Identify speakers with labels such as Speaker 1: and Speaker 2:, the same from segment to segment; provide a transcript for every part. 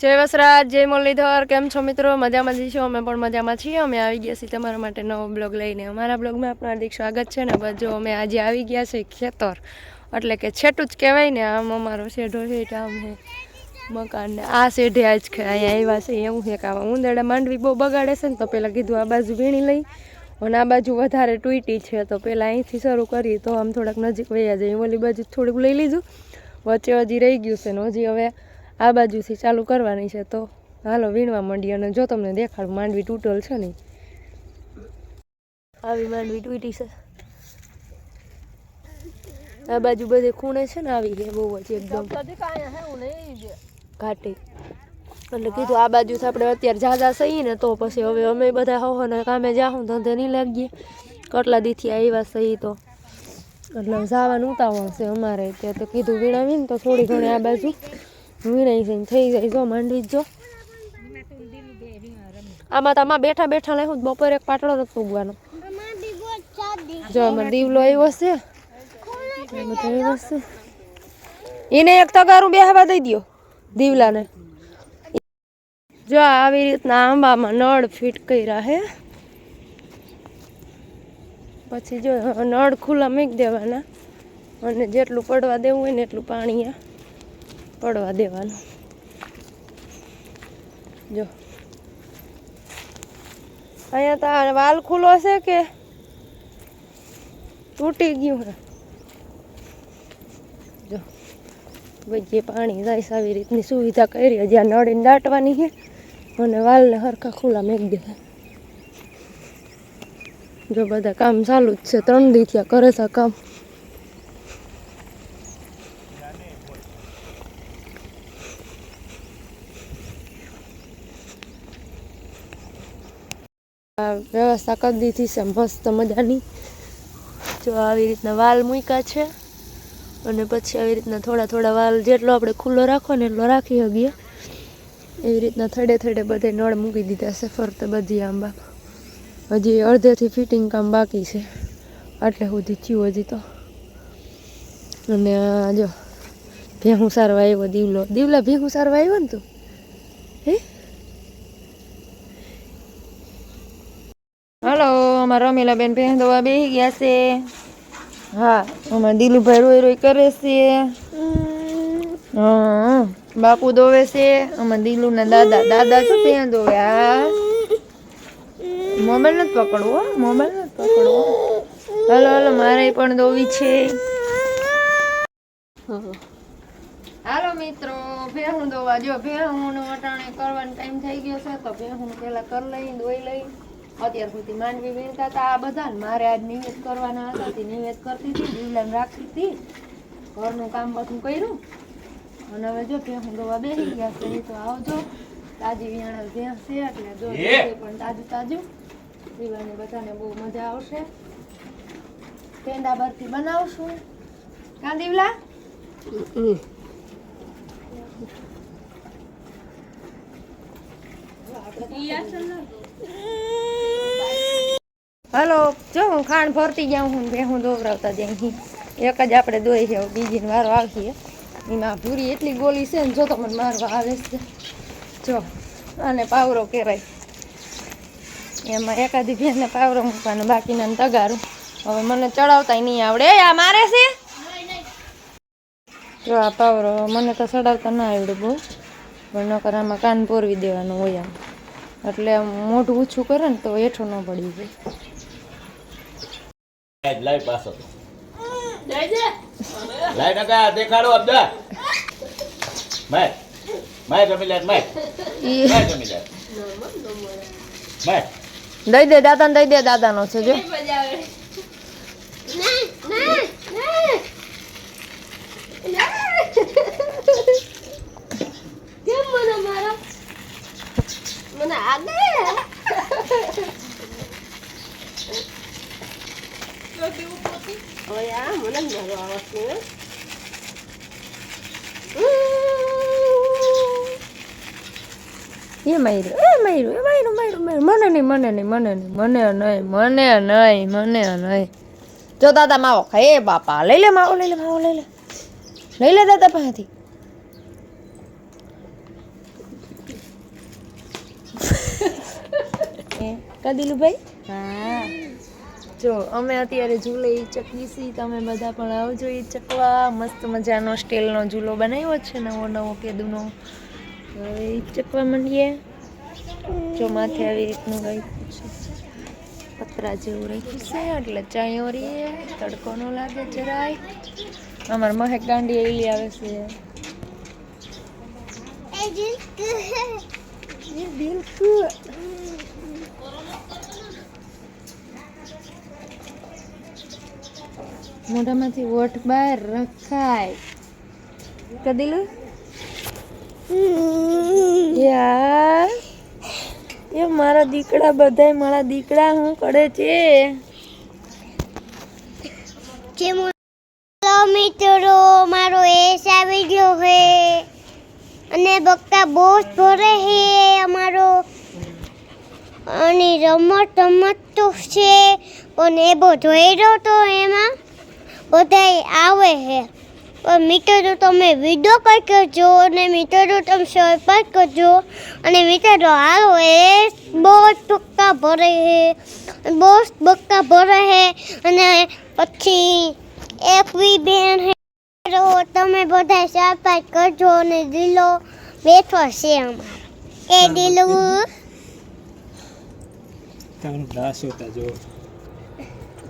Speaker 1: જય વસરાજ, જય મુરલીધર. કેમ છો મિત્રો? મજામાં જ છો? અમે પણ મજામાં છીએ. અમે આવી ગયા છીએ તમારા માટે નવો બ્લોગ લઈને. અમારા બ્લોગમાં આપનું હાર્દિક સ્વાગત છે ને. બસ જો અમે આજે આવી ગયા છે ખેતર, એટલે કે છેટું જ કહેવાય ને. આમ અમારો શેઢો છે, આમ છે મકાન ને આ શેઢે આજ અહીંયા આવ્યા છે. એવું છે કે આવા ઉંદરડા માંડવી બહુ બગાડે છે ને, તો પહેલાં કીધું આ બાજુ વીણી લઈ, અને આ બાજુ વધારે તૂટી છે તો પહેલાં અહીંથી શરૂ કરી તો આમ થોડાક નજીક વયા જાય. ઓલી બાજુ થોડુંક લઈ લીધું, વચ્ચે હજી રહી ગયું છે ને હજી હવે આ બાજુથી ચાલુ કરવાની છે. તો હાલો વીણવા માંડીએ. અને જો તમને દેખાડું, માંડવી તૂટલ છે ને, આવી માંડવી તૂટી છે. આ બાજુ બધે ખૂણે છે ને આવી છે બહુ જ એકદમ ઘાટી. એટલે કીધું આ બાજુથી આપણે અત્યારે ઝાઝા સહી ને તો પછી હવે અમે બધા હોવાના કામે જાઉં ધંધે નહીં લાગીએ. કેટલા દીથી આવ્યા સહી તો એટલે જવાનું ઉતાવળ છે અમારે. ત્યાં તો કીધું વીણાવીને તો થોડી ઘણી આ બાજુ વીણાઈ જઈને થઈ જાય. જો માંડવી જો આમાં તો આમાં બેઠા બેઠા લેવું બપોરે એક પાટલો નથી ઉગવાનો. જો આમાં દીવલો આવ્યો છે, એને એક તગારું બેહવા દઈ દો દીવલાને. જો આવી રીતના આંબામાં નળ ફિટ કર્યા હે. પછી જો નળ ખુલ્લા મૂકી દેવાના, અને જેટલું પડવા દેવું હોય ને એટલું પાણી પડવા દેવાનું. જો અહીંયા તો વાલ ખુલ્લો છે કે તૂટી ગયું હે. જો ભાઈ જે પાણી જાય છે આવી રીતની સુવિધા કરી, જ્યાં નળીને દાટવાની છે અને વાલને હરખા ખુલ્લા મૂકી દે. જો બધા કામ ચાલુ જ છે, 3 દી થયા કરે છે કામ. વ્યવસ્થા કરી દીધી છે મસ્ત મજાની. જો આવી રીતના વાલ મૂક્યા છે, અને પછી આવી રીતના થોડા થોડા વાલ જેટલો આપણે ખુલ્લો રાખો ને એટલો રાખી શકીએ એવી રીતના થડે થડે બધે નળ મૂકી દીધા છે ફરતે બધી આંબા. હજી અડધેથી ફિટિંગ કામ બાકી છે, આટલે સુધી થયું હજી તો. અને જો ભેહું સારવા આવ્યો દીવલો. દીવલા ભેહું સારવા આવ્યો ને તું? હે હલો, અમારા રમીલા બેન ભેહ દોવા બેસી ગયા છે. હા, અમારા દિલુભાઈ રોઈ રોઈ કરે છે. હા, બાપુ દોવે છે. અમારા દિલુના દાદા શું ભેહ દોવે? હા, મોબાઈલ નથી પકડવો, મોબાઈલ નથી પકડવો. હલો હલો, મારે પણ દોવી છે. હાલો મિત્રો, ભેહું દોવા. જો ભેહું વટાણે કરવાનો ટાઈમ થઈ ગયો છે તો ભેહું પેલા કરી લઈ, દોઈ લઈ. અત્યાર સુધી માંડવી વીણતા હતા આ બધા ને. મારે આજ નિવેદ કરવાના હતા, નિવેદ કરતી હતી, દીવલાને રાખતી હતી, ઘરનું કામ બધું કર્યું. અને હવે જો ભેહું દોવા બેસી ગયા છે. તો આવજો, તાજી વિયાણા ભેંસ છે એટલે જો પણ તાજું તાજું દીવાને બધાને બહુ મજા આવશે. પેંડા બરફી બનાવશું કા દીવલા? હલો, જો હું ખાંડ ભરતી જાઉં હું ભેહું દોવરાવતા જઈ. એક જ આપણે દોઈ છે, બીજીને વારો આવશે. એમાં ભૂરી એટલી ગોલી છે ને, જો તો મને મારવા આવે છે. જો આને પાવરો કહેવાય. એમાં એકાદી ભેંસને પાવરો મૂકવાનો, બાકીના તગારું. હવે મને ચડાવતા નહીં આવડે. આ મારે છે. જો આ પાવરો મને તો ચડાવતા ના આવડે બહુ, પણ નકર આમાં કાન પોરવી દેવાનું હોય આમ, એટલે મોઢું ઊંચું કરે ને તો હેઠું ન પડી જાય.
Speaker 2: લાઈટ પાછો લાઈટ નકા દેખાડો અબદા માય માય જમીલાત માય માય જમીલાત માય
Speaker 1: દઈ દે દાદાને, દઈ દે દાદાનો છે. જો કેમ મને મારો મને આગે એ માર્યું, એ માર્યું, એ માર્યું, માર્યું, માર્યું. મને નહીં, મને નહીં, મને નહીં, મને નહીં, મને નહીં, મને નહીં. જો દાદા માવો ખાય. એ બાપા, લઈ લે માવો, લઈ લે માવો, લઈ લે, લઈ લે દાદા પાસેથી. કાદિલુભાઈ હા જો અમે અત્યારે ઝૂલે ઈ ચકીસી તમે બધા પણ આવજો ઈ ચકવા મસ્ત મજાનો સ્ટીલનો ઝૂલો બનાવ્યો છે નવો નવો કેદુનો હવે ઈ ચકવા માંડીએ જો માથે આવી રીતનું રાખ્યું છે પતરા જેવું રાખ્યું છે એટલે ચાયો રીએ તડકો ન લાગે જરાય અમાર મહેક ગાંડી એલી આવે છે બિલકુલ મોઢામાંથી વોટ બહાર રખાય કદીલું યાર એ મારા દીકડા બધાય મારા દીકડા હું કરે છે
Speaker 3: મિત્રો મારો એસ આવી ગયો હે અને બક્કા બોસ ભરે હે અમારો અને રમત તો છે પણ એ બધો રહ્યો તો એમાં બધાય આવે હે પણ મિત્રો તમે વિડીયો કઈ કરજો અને મિત્રો તમે સબસ્ક્રાઇબ કરજો અને મિત્રો હાલો એ બોસ બક્કા ભરે હે અને પછી એકવી બેન હે તમે બધા સબસ્ક્રાઇબ કરજો અને દિલો બેઠો છે અમારો એ દિલો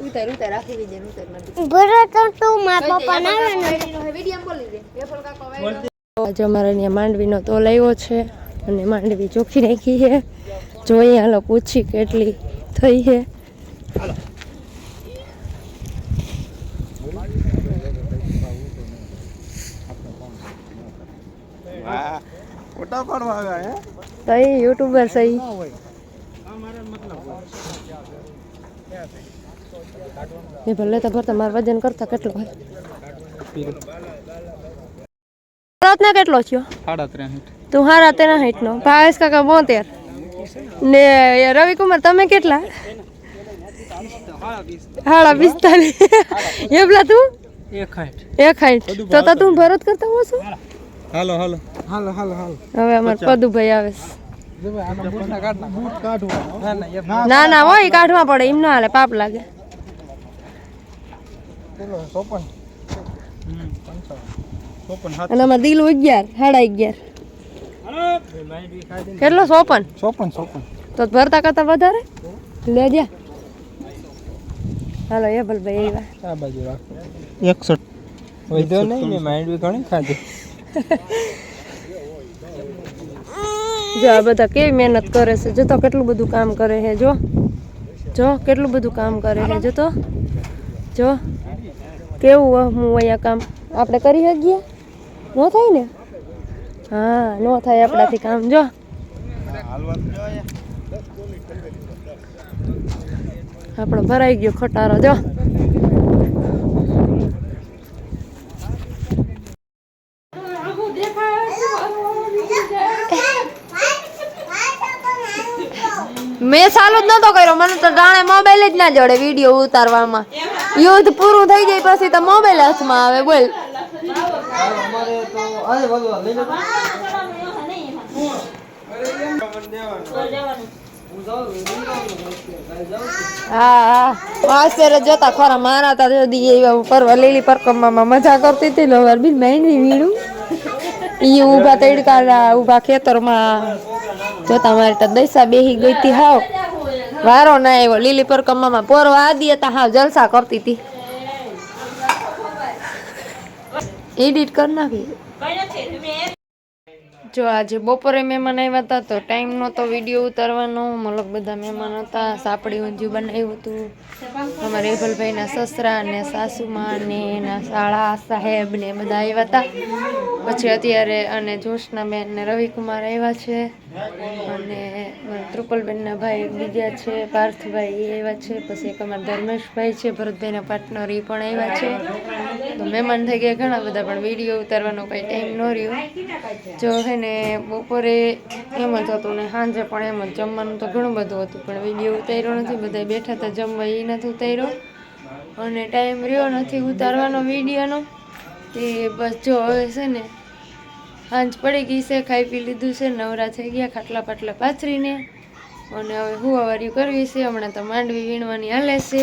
Speaker 1: ઉતાર રાખી દેજે ઉતાર
Speaker 3: બરાબર તો મારા પપ્પા ના
Speaker 1: આજે અમારે ત્યાં માંડવીનો તોલ આવ્યો છે અને માંડવી ચોખ્ખી નાખી છે જોઈએ હાલો પૂછી કેટલી થઈ છે સહી યુટ્યુબર સહી એ ભલે તો ભરતા મારું વજન કરતા કેટલું હોય ને કેટલો થયો
Speaker 4: 63
Speaker 1: તું 63 નો ભાવેશ કાકા 72 ને રવિકુમાર તમે કેટલા 45 એવલા તું 61 તો તું ભરત કરતા હો છો
Speaker 4: હાલો
Speaker 1: હવે અમાર પદુભાઈ આવે ના હોય કાઢવા પડે એમ ના હાલે પાપ લાગે અને અમાર દિલ 11 11.5 કેટલો 54 તો ભરતા કરતા વધારે લેજે હાલો એ ભલભાઈ આવ્યા
Speaker 4: આ બાજુ રાખ 61 વધ્યો નહીં મેં માંડવી ઘણી ખાધી
Speaker 1: જો આ બધા કેવી મહેનત કરે છે જો તો કેટલું બધું કામ કરે છે જો કેટલું બધું કામ કરે છે જો કેવું હું અહીંયા કામ આપણે કરી શકીએ ન થાય ને હા ન થાય આપણાથી કામ જો આપણો ભરાઈ ગયો ખટારો જો મેં ચાલુ જ નતો કર્યો મને તો જાણે મોબાઈલ જ ના જોડે વિડીયો ઉતારવામાં યુદ્ધ પૂરું થઈ જાય પછી તો મોબાઈલ હાથમાં આવે બોલ હા વાસેર જોતા ખરા મારા તા પરવા લીલી પરકમમાં મજા કરતી હતી ને બિન મહેનવી વીડું ઈ ઊભા તડકા ઊભા ખેતરમાં જોતા મારી તો દૈસા બેહી ગઈ હતી હાવ વારો ના આવ્યો લીલી પરકમમાં પોરવા આદી હતા હાવ જલસા કરતી હતી એડિટ કરી નાખી જો આજે બપોરે મહેમાન આવ્યા હતા તો ટાઈમ નહોતો વિડીયો ઉતારવાનો મતલબ બધા મહેમાન હતા સાપડી ઊંધિયું બનાવ્યું હતું અમારા રેભલભાઈના સસરા ને સાસુમાં ને એના શાળા સાહેબ ને બધા આવ્યા હતા પછી અત્યારે અને જોશનાબેન ને રવિકુમાર આવ્યા છે અને ત્રુપલબેનના ભાઈ બીજા છે પાર્થભાઈ એ આવ્યા છે પછી એક અમારા ધર્મેશભાઈ છે ભરતભાઈના પાર્ટનર એ પણ આવ્યા છે તો મહેમાન થઈ ગયા ઘણા બધા પણ વિડીયો ઉતારવાનો કંઈ ટાઈમ ન રહ્યો જો હે ને બપોરે એમ જ હતું ને સાંજે પણ એમ જ જમવાનું તો ઘણું બધું હતું પણ વિડીયો ઉતાર્યો નથી બધા બેઠા હતા જમવા એ નથી ઉતાર્યો અને ટાઈમ રહ્યો નથી ઉતારવાનો વિડીયોનો તે બસ જો હવે છે ને સાંજ પડી ગઈ છે ખાઈ પી લીધું છે નવરા થઈ ગયા ખાટલા પાટલા પાથરીને અને હવે હુવાવાર્યું કરવી છે. હમણાં તો માંડવી વીણવાની હાલે છે.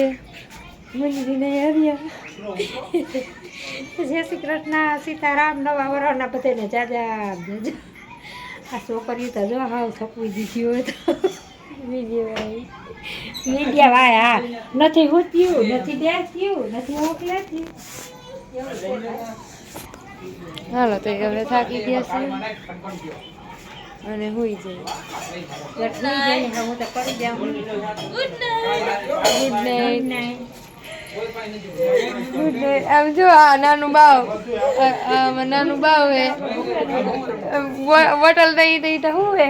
Speaker 1: મંદિરને આવ્યા.
Speaker 5: જય શ્રી કૃષ્ણ, સીતારામ, નવા વરસના બધાને જાજા જજો. આ છોકરી તો જો હાવ થપવી દીધી હોય તો મીડિયા ભાઈ હા નથી હોત્યું, નથી બેસ્યું, નથી મોકલાતી.
Speaker 1: હાલો તો હવે થાકી ગયા છે અને હુઈ જઈએ.
Speaker 5: હું તો કરી જાઉં.
Speaker 1: Good night. આમ જો આ નાનું બાવ, આમાં નાનું બાવ હે, બોટલ દઈ દઈ તો હું હે.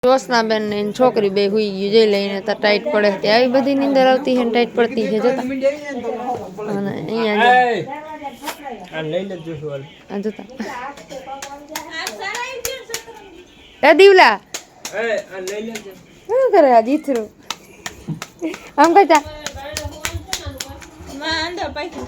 Speaker 1: જોશનાબેન ને એની છોકરી બે હુઈ ગયું જઈ લઈને તો ટાઈટ પડે છે. આવી બધી નીંદર આવતી છે ને ટાઈટ પડતી છે જોતા. અને અહીંયા
Speaker 4: આ લઈ લેજો સવાલ
Speaker 1: આ જોતા એ દીવલા
Speaker 4: આ લઈ લેજો
Speaker 1: શું કરે આ દીથરું આમ કરતા
Speaker 5: અંદર પાછી